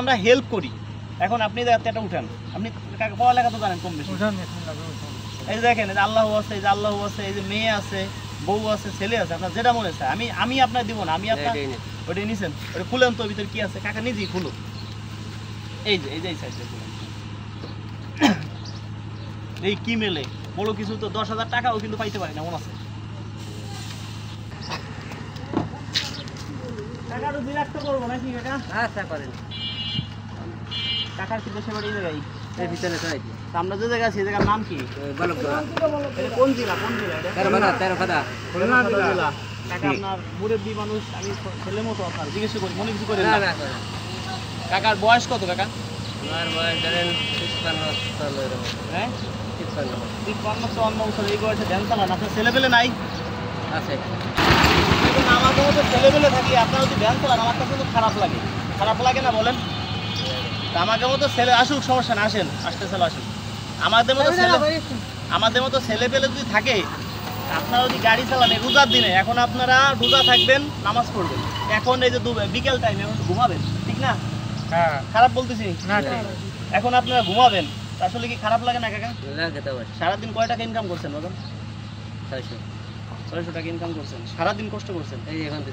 আমরা হেল্প করি। এখন আপনি একটা উঠান, আপনি পড়ালেখা তো জানেন কম বেশি। এই যে দেখেন, এই যে আল্লাহ আছে, এই যে আল্লাহ আছে, এই যে মেয়ে আছে, বউ আছে, ছেলে আছে, আপনার যেটা মনে চায় আমি আপনার দিব না, আমি আপনার ওইটাই নিছেন। ওটা খুলেন তো, ভিতরে কি আছে কাকা নিজেই খুলুন। এই যে এই সাইডে খুলেন। এই কি মেলে বড় কিছু তো 10,000 টাকাও কিন্তু পাইতে পারি না, মনে আছে। টাকা তো বিরাক্ত করবো নাকি কাকা? আচ্ছা করেন। কাকার কি দেশে বাড়ি জায়গায়? এই ভিতরে চাই আমরা যে জায়গা আছি, জায়গার নাম কি? বালকগড়া। এটা কোন জেলা? কোন জেলা এটা? তেরোখাদা। জেলা। কাকা আপনার মুরব্বী মানুষ, আমি ছেলের মতো আপনার জিজ্ঞেস করি, মনে কিছু করেন না? কাকার বয়স কত কাকা? আমার বয়স ধরেন 53 এরকম। হ্যাঁ 53 বছর। এই বয়সে ধ্যান চালান, আপনার ছেলেপেলে নাই? আছে। আমাদের মতো ছেলেপেলে থাকি, আপনারা যদি ধ্যান চালান আমার কাছে কিন্তু খারাপ লাগে। খারাপ লাগে না বলেন? আমাদের মতো ছেলে আসুক, সমস্যা না, আসেন, আসতে চলো আসুন। আমাদের মতো ছেলে পেলে যদি থাকে, আপনারা যদি গাড়ি চালান রোজার দিনে, এখন আপনারা রোজা থাকবেন, নামাজ পড়বেন, এখন এই যে বিকেল টাইমে ঘুমাবেন, ঠিক না? খারাপ বলতেছি না? এখন আপনারা ঘুমাবেন, আসলে কি খারাপ লাগে না কাকা? সারাদিন কয় টাকা ইনকাম করছেন বাবা? 600 টাকা ইনকাম করছেন, সারাদিন কষ্ট করছেন। এই এখন তো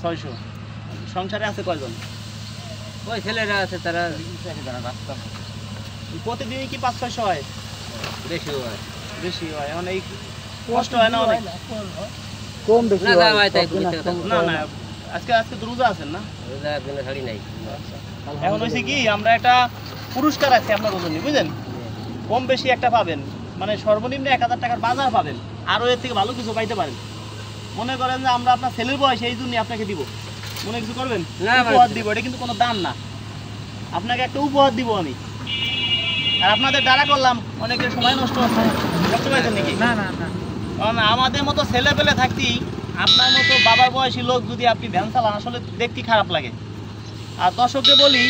600। সংসারে আছে কয়জন? ওই ছেলেরা আছে, তারা প্রতিদিনই কি 500-600 হয়? বেশি হয়। বেশি হয়। এখন এই কষ্ট হয় না অনেক? কম বেশি না না আজকে তো রোজা আছেন না? রোজা দিনে শাড়ি নাই। এখন হয়েছে কি, আমরা একটা পুরস্কার আছে আপনার জন্য, বুঝলেন? কম বেশি একটা পাবেন, মানে সর্বনিম্ন 1000 টাকার বাজার পাবেন, আরও এর থেকে ভালো কিছু পাইতে পারেন। মনে করেন যে আমরা আপনার ছেলের বয়স, এই জন্যই আপনাকে দিব। মনে কিছু করবেন? উপহার দিব, এটা কিন্তু কোনো দাম না, আপনাকে একটা উপহার দিব আমি। আর আপনাদের দ্বারা করলাম, অনেকের সময় নষ্ট হচ্ছে, বুঝতে পারছেন নাকি? না কারণ আমাদের মতো ছেলে পেলে থাকতেই আপনার মতো বাবার বয়সী লোক যদি আপনি ভ্যান চালান, আসলে দেখতে খারাপ লাগে। আর দর্শককে বলি,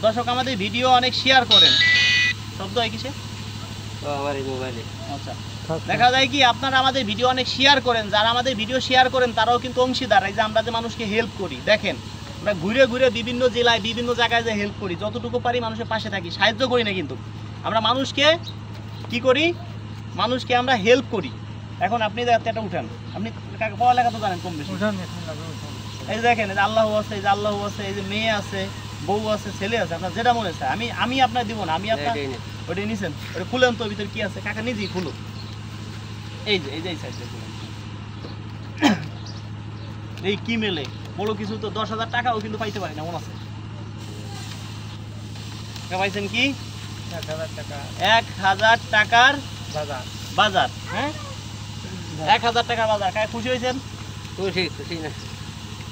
দর্শক আমাদের ভিডিও অনেক শেয়ার করেন। শব্দ হয় কিসে? আমার এই মোবাইলে। আচ্ছা, দেখা যায় কি আপনারা আমাদের ভিডিও অনেক শেয়ার করেন, যারা আমাদের ভিডিও শেয়ার করেন তারাও কিন্তু অংশীদার। এই যে আমরা যে মানুষকে হেল্প করি, দেখেন আমরা ঘুরে ঘুরে বিভিন্ন জেলায় বিভিন্ন জায়গায় যে হেল্প করি, যতটুকু পারি মানুষের পাশে থাকি, সাহায্য করি না কিন্তু আমরা মানুষকে কি করি, মানুষকে আমরা হেল্প করি। এখন আপনি একটা উঠান, আপনি পড়ালেখা তো জানেন কম বেশি। এই যে দেখেন, এই যে আল্লাহ আছে, এই যে আল্লাহ আছে, এই যে মেয়ে আছে, বউ আছে, ছেলে আছে, আপনার যেটা মনে চায় আমি আপনার দিব না, আমি আপনার ওইটাই নিছেন। ওটা খুলেন তো, ভিতরে কি আছে কাকা নিজেই খুলুন। এই যে এই সাইডে খুলেন। এই কি মেলে বড় কিছু তো 10,000 টাকাও কিন্তু পাইতে পারি না, মনে আছে। পাইছেন কি? 1000 টাকার বাজার। হ্যাঁ 1000 টাকার বাজার। কাকা খুশি হয়েছেন? খুশি না।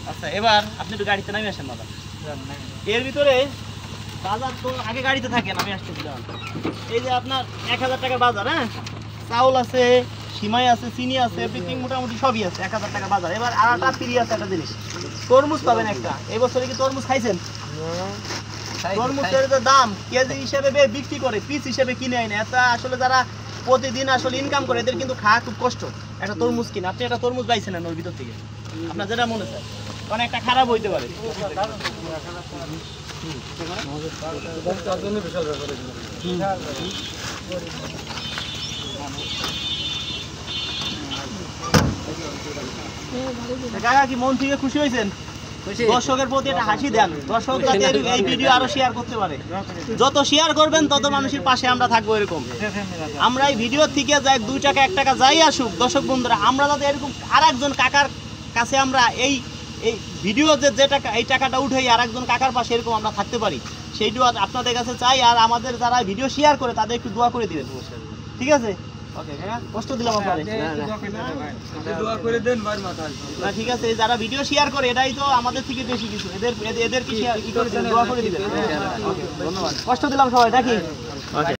আচ্ছা, এবার আপনি একটু গাড়িতে নামে আসেন বাজার। এর ভিতরে বাজার তো আগে গাড়িতে থাকেন, আমি আসতেছি। এই যে আপনার 1000 টাকার বাজার। হ্যাঁ, চাউল আছে, সিমাই আছে, চিনি আছে, এভরিথিং মোটামুটি সবই আছে। 1000 টাকার বাজার। এবার আর একটা ফ্রি আছে একটা জিনিস, তরমুজ পাবেন একটা। এই বছরে কি তরমুজ খাইছেন? তরমুজের যে দাম কেজি হিসেবে বিক্রি করে, পিস হিসেবে কিনে আইনে। এটা আসলে যারা প্রতিদিন আসলে ইনকাম করে, এদের কিন্তু খাওয়া খুব কষ্ট। একটা তরমুজ কিনে আপনি একটা তরমুজ পাইছেন না ওর ভিতর থেকে, আপনার যেটা মনে চায়, কারণ একটা খারাপ হইতে পারে। কাকা কি মন থেকে খুশি হয়েছেন? দর্শকের প্রতি একটা হাসি দেন, দর্শক যাতে এই ভিডিও আরো শেয়ার করতে পারে। যত শেয়ার করবেন তত মানুষের পাশে আমরা থাকবো। এরকম আমরা এই ভিডিও থেকে যাই 2 টাকা 1 টাকা যাই আসুক, দর্শক বন্ধুরা, আমরা যাতে এরকম আরেকজন কাকার কাছে আমরা এই ভিডিও যে টাকা, এই টাকাটা উঠে আরেকজন কাকার পাশে এরকম আমরা থাকতে পারি, সেইটুকু আপনাদের কাছে চাই। আর আমাদের যারা ভিডিও শেয়ার করে তাদের একটু দোয়া করে দিবেন, ঠিক আছে? ওকে কাকা, কষ্ট দিলাম আপনাদের। না ঠিক আছে, যারা ভিডিও শেয়ার করে এটাই তো আমাদের থেকে বেশি কিছু, এদেরকে শেয়ার করে দিবেন, দোয়া করে দিবেন। ধন্যবাদ, কষ্ট দিলাম সবাই, নাকি?